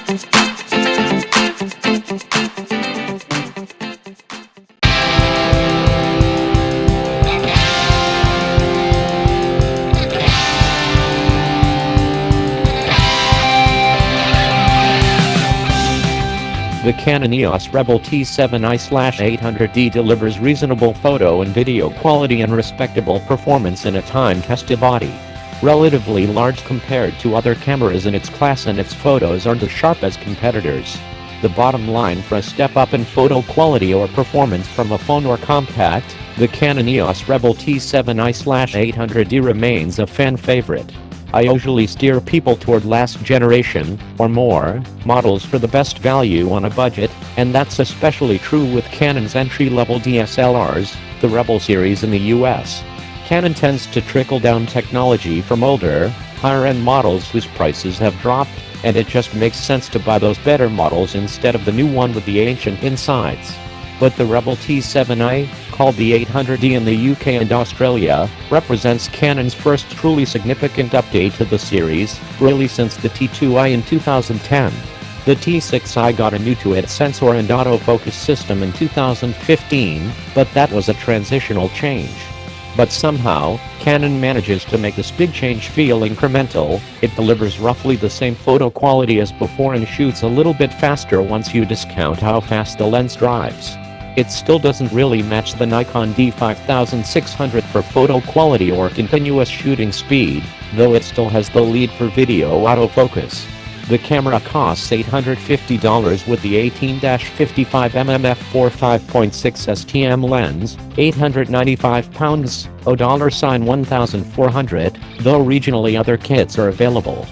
The Canon EOS Rebel T7i800D delivers reasonable photo and video quality and respectable performance in a time-tested body. Relatively large compared to other cameras in its class, and its photos aren't as sharp as competitors. The bottom line for a step up in photo quality or performance from a phone or compact, the Canon EOS Rebel T7i800D remains a fan favorite. I usually steer people toward last generation, or more, models for the best value on a budget, and that's especially true with Canon's entry-level DSLRs, the Rebel series in the US. Canon tends to trickle down technology from older, higher-end models whose prices have dropped, and it just makes sense to buy those better models instead of the new one with the ancient insides. But the Rebel T7i, called the 800D in the UK and Australia, represents Canon's first truly significant update to the series, really since the T2i in 2010. The T6i got a new-to-it sensor and autofocus system in 2015, but that was a transitional change. But somehow, Canon manages to make this big change feel incremental. It delivers roughly the same photo quality as before and shoots a little bit faster once you discount how fast the lens drives. It still doesn't really match the Nikon D5600 for photo quality or continuous shooting speed, though it still has the lead for video autofocus. The camera costs $850 with the 18-55mm f4 5.6 STM lens, £895, $1,400, though regionally other kits are available.